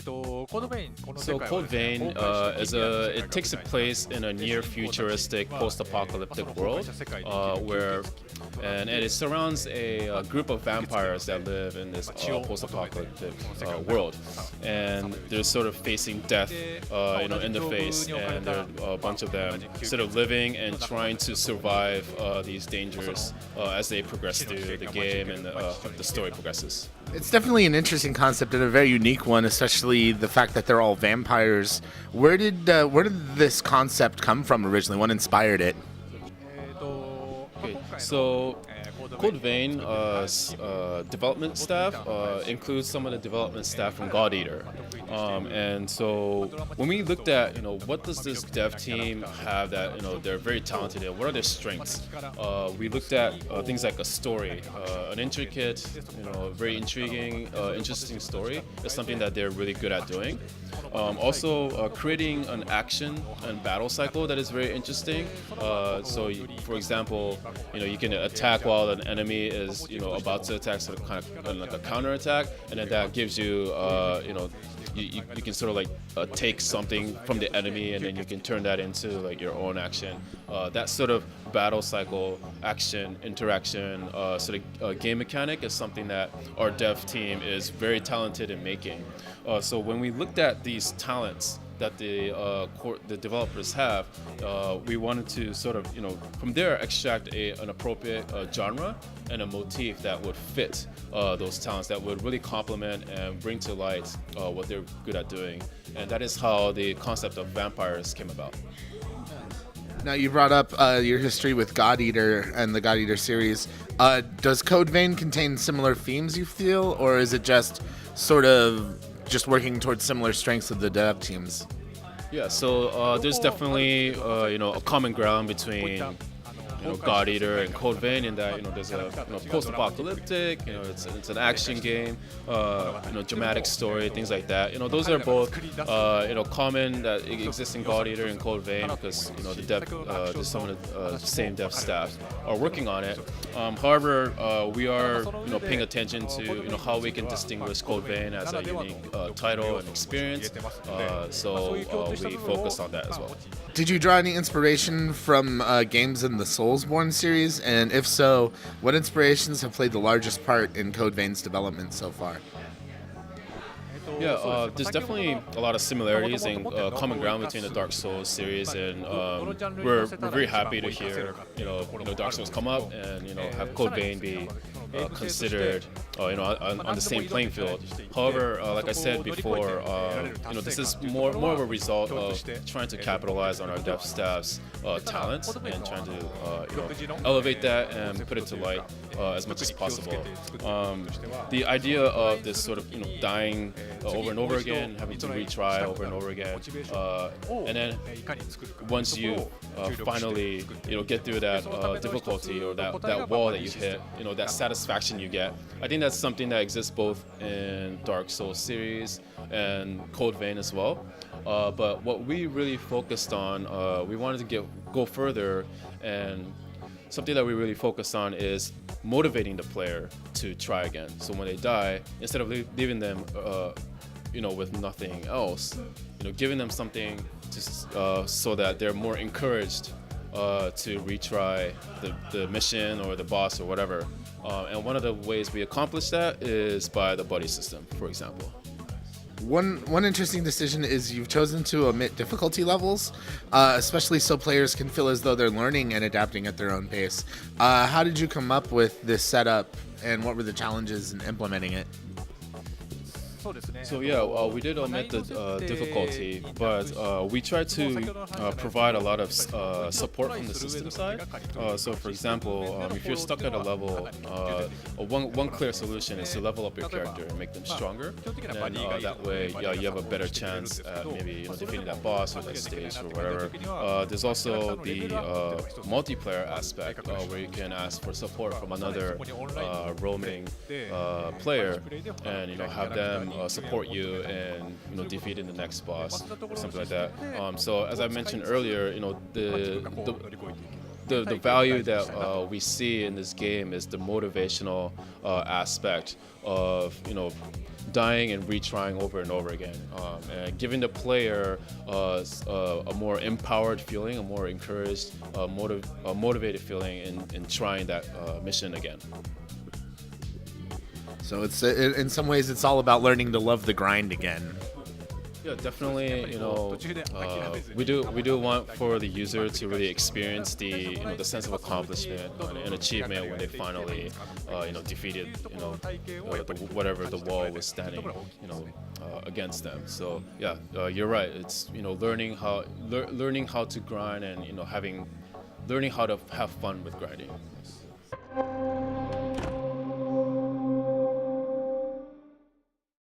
So Cold Vein it takes place in a near futuristic post-apocalyptic world where and it surrounds a group of vampires that live in this post-apocalyptic world, and they're sort of facing death, in the face, and there are a bunch of them sort of living and trying to survive these dangers as they progress through the game and the story progresses. It's definitely an interesting concept and a very unique one, especially the fact that they're all vampires. Where did this concept come from originally? What inspired it? Okay, so Code Vein development staff includes some of the development staff from God Eater. And so when we looked at, what does this dev team have that, they're very talented in, what are their strengths? We looked at things like a story, an intricate, very intriguing, interesting story is something that they're really good at doing. Also, creating an action and battle cycle that is very interesting. For example, you can attack while an enemy is, about to attack, sort of kind of like a counter attack, and then that gives you, you can sort of like take something from the enemy, and then you can turn that into like your own action. That sort of battle cycle, action, interaction, sort of game mechanic is something that our dev team is very talented in making. So when we looked at these talents that the developers have, we wanted to sort of, from there extract an appropriate genre and a motif that would fit those talents, that would really complement and bring to light what they're good at doing. And that is how the concept of vampires came about. Now, you brought up your history with God Eater and the God Eater series. Does Code Vein contain similar themes, you feel, or is it just sort of just working towards similar strengths of the dev teams? Yeah, so there's definitely a common ground between God Eater and Code Vein in that there's a post-apocalyptic, it's an action game, dramatic story, things like that. Those are both common that exist in God Eater and Code Vein because the dev, just some of the same dev staff are working on it. However, we are paying attention to how we can distinguish Code Vein as a unique title and experience. So we focus on that as well. Did you draw any inspiration from games in the Soulsborne series? And if so, what inspirations have played the largest part in Code Vein's development so far? Yeah, there's definitely a lot of similarities and common ground between the Dark Souls series, and we're very happy to hear Dark Souls come up and have Code Vein be considered on the same playing field. However, like I said before, this is more of a result of trying to capitalize on our dev staff's talents and trying to elevate that and put it to light as much as possible. The idea of this sort of dying over and over again, having to retry over and over again, and then once you finally get through that difficulty or that wall that you hit, that satisfaction you get. I think that's something that exists both in Dark Souls series and Code Vein as well. But what we really focused on, we wanted to go further, and something that we really focused on is motivating the player to try again. So when they die, instead of leaving them with nothing else, giving them something to, so that they're more encouraged to retry the mission or the boss or whatever. And one of the ways we accomplish that is by the buddy system, for example. One interesting decision is you've chosen to omit difficulty levels, especially so players can feel as though they're learning and adapting at their own pace. How did you come up with this setup, and what were the challenges in implementing it? So yeah, we did omit the difficulty, but we tried to provide a lot of support from the system side. So for example, if you're stuck at a level, one clear solution is to level up your character and make them stronger, and then that way you have a better chance at maybe defeating that boss or that stage or whatever. There's also the multiplayer aspect where you can ask for support from another roaming player and have them support you in defeating the next boss or something like that. So as I mentioned earlier, the value that we see in this game is the motivational aspect of dying and retrying over and over again, and giving the player a more empowered feeling, a more encouraged, motivated feeling in trying that mission again. So it's in some ways it's all about learning to love the grind again. Yeah, definitely. We do want for the user to really experience the sense of accomplishment and achievement when they finally defeated whatever the wall was standing against them. So yeah, you're right. It's learning how to grind and learning how to have fun with grinding.